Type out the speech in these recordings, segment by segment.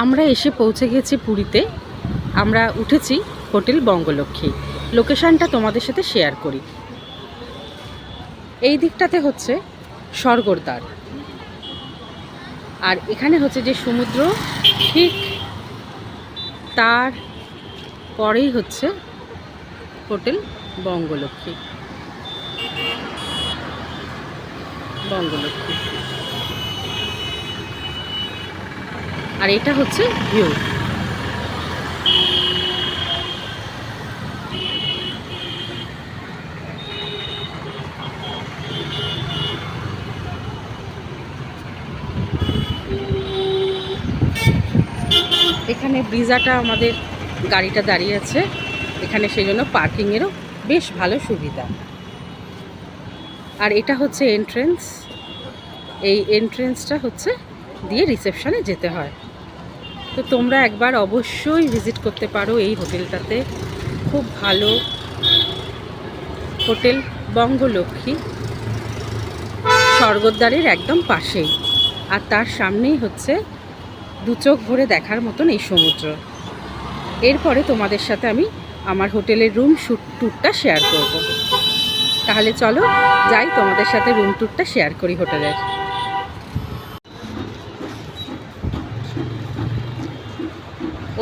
আমরা এসে পৌঁছে গেছি পুরীতে। আমরা উঠেছি হোটেল বঙ্গলক্ষ্মী। লোকেশানটা তোমাদের সাথে শেয়ার করি। এই দিকটাতে হচ্ছে স্বর্গর দ্বার, আর এখানে হচ্ছে যে সমুদ্র, ঠিক তার পরেই হচ্ছে হোটেল বঙ্গলক্ষ্মী। আর এটা হচ্ছে ভিউ। এখানে ব্রিজাটা আমাদের গাড়িটা দাঁড়িয়ে আছে এখানে, সেই জন্য পার্কিংয়েরও বেশ ভালো সুবিধা। আর এটা হচ্ছে এন্ট্রেন্স। এই এন্ট্রেন্সটা হচ্ছে দিয়ে রিসেপশনে যেতে হয়। তো তোমরা একবার অবশ্যই ভিজিট করতে পারো এই হোটেলটাতে। খুব ভালো হোটেল বঙ্গলক্ষ্মী, স্বর্গদ্বারের একদম পাশেই। আর তার সামনেই হচ্ছে দু চোখ ভরে দেখার মতন এই সমুদ্র। এরপরে তোমাদের সাথে আমি আমার হোটেলের রুম ট্যুরটা শেয়ার করব। তাহলে চলো যাই, তোমাদের সাথে রুম ট্যুরটা শেয়ার করি হোটেলের।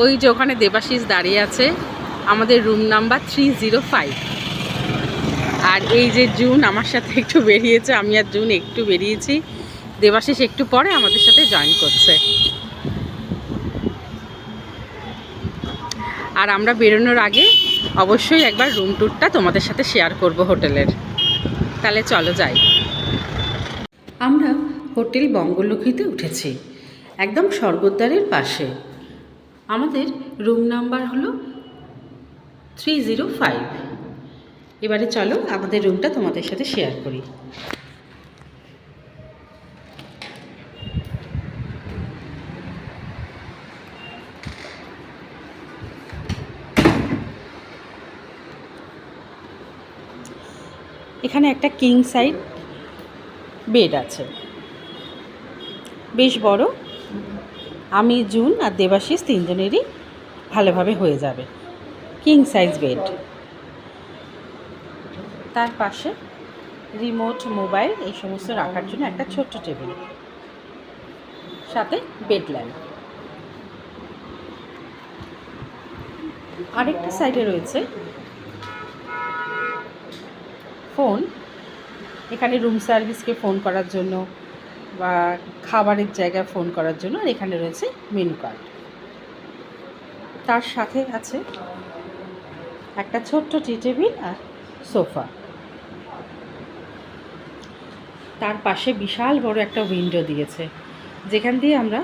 ওই যে ওখানে দেবাশিস দাঁড়িয়ে আছে, আমাদের রুম নাম্বার 305। আর এই যে জুন আমার সাথে একটু বেরিয়েছে, আমি আর জুন একটু বেরিয়েছি, দেবাশিস একটু পরে আমাদের সাথে জয়েন করছে। আর আমরা বেরোনোর আগে অবশ্যই একবার রুম ট্যুরটা তোমাদের সাথে শেয়ার করব হোটেলের। তাহলে চলো যাই। আমরা হোটেল বঙ্গলক্ষ্মীতে উঠেছি, একদম স্বর্গদ্বারের পাশে। আমাদের রুম নাম্বার হলো 305। এবারে চলো আমাদের রুমটা তোমাদের সাথে শেয়ার করি। এখানে একটা কিং সাইজ বেড আছে, বেশ বড়। আমি, জুন আর দেবাশিস তিনজনেরই ভালোভাবে হয়ে যাবে। King size bed. তার পাশে রিমোট, মোবাইল এই সমস্ত রাখার জন্য একটা ছোট্ট টেবিল, সাথে বেড ল্যাম্প। আরেকটা সাইডে রয়েছে ফোন, এখানে রুম সার্ভিসকে ফোন করার জন্য বা খাবারের জায়গায় ফোন করার জন্য। আর এখানে রয়েছে মেনু কার্ড। তার সাথে আছে একটা ছোট্ট টি টেবিল আর সোফা। তার পাশে বিশাল বড় একটা উইন্ডো দিয়েছে, যেখান দিয়ে আমরা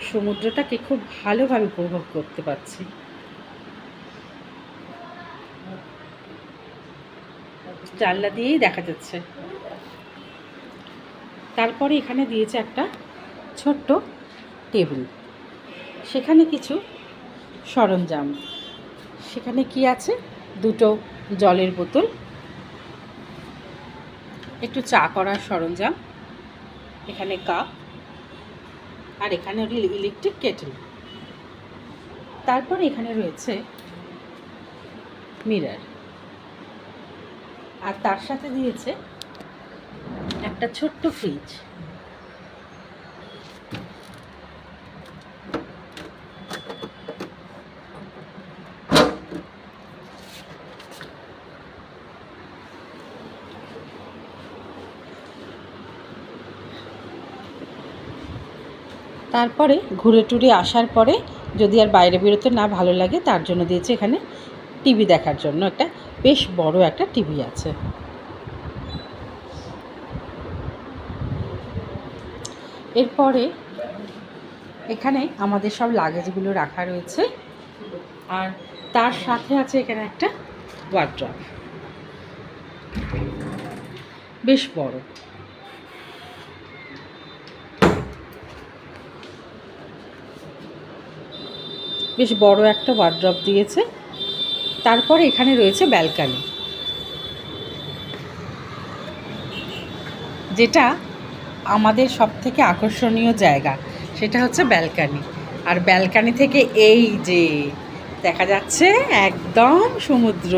সমুদ্রটাকে খুব ভালোভাবে উপভোগ করতে পারছি। জানলা দিয়েই দেখা যাচ্ছে। তারপরে এখানে দিয়েছে একটা ছোট্ট টেবিল, সেখানে কিছু সরঞ্জাম। সেখানে কি আছে? দুটো জলের বোতল, একটু চা করার সরঞ্জাম, এখানে কাপ, আর এখানে ইলেকট্রিক কেটল। তারপর এখানে রয়েছে মিরর, আর তার সাথে দিয়েছে একটা ছোট্ট ফ্রিজ। তারপরে ঘুরে টুরে আসার পরে যদি আর বাইরে বেরোতে না ভালো লাগে, তার জন্য দিয়েছে এখানে টিভি দেখার জন্য একটা বেশ বড় একটা টিভি আছে। এরপরে এখানে আমাদের সব লাগেজগুলো রাখা রয়েছে, আর তার সাথে আছে এখানে একটা ওয়ার্ড্রপ, বেশ বড়। বেশ বড় একটা ওয়ার্ড্রপ দিয়েছে। তারপরে এখানে রয়েছে ব্যালকনি, যেটা আমাদের সবথেকে আকর্ষণীয় জায়গা। সেটা হচ্ছে ব্যালকানি। আর ব্যালকানি থেকে এই যে দেখা যাচ্ছে একদম সমুদ্র।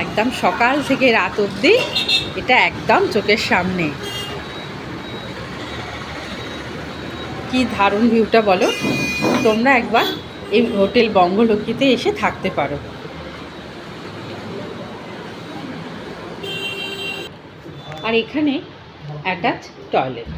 একদম সকাল থেকে রাত অবধি এটা একদম চোখের সামনে। কি দারুণ ভিউটা বলো। তোমরা একবার এই হোটেল বঙ্গলক্ষ্মীতে এসে থাকতে পারো। আর এখানে অ্যাটাচ টয়লেট।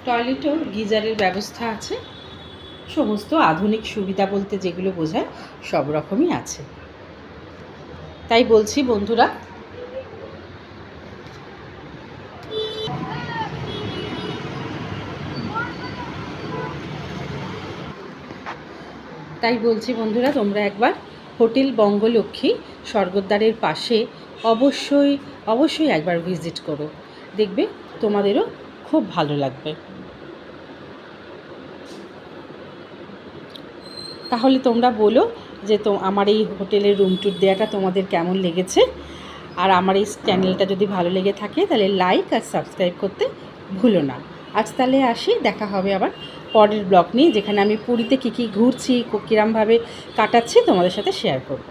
টয়লেটেও গিজারের ব্যবস্থা আছে। সমস্ত আধুনিক সুবিধা বলতে যেগুলো বোঝায় সব রকমই আছে। তাই বলছি বন্ধুরা, তোমরা একবার হোটেল বঙ্গলক্ষ্মী স্বর্গদ্বারের পাশে অবশ্যই একবার ভিজিট করো। দেখবে তোমাদেরও খুব ভালো লাগবে। তাহলে তোমরা বলো যে আমার এই হোটেলের রুম ট্যুর দেওয়াটা তোমাদের কেমন লেগেছে। আর আমার এই চ্যানেলটা যদি ভালো লেগে থাকে তাহলে লাইক আর সাবস্ক্রাইব করতে ভুলো না। আজ তাহলে আসি, দেখা হবে আবার পরের ব্লগ নিয়ে, যেখানে আমি পুরীতে কী কী ঘুরছি, কীরমভাবে কাটাচ্ছি তোমাদের সাথে শেয়ার করব।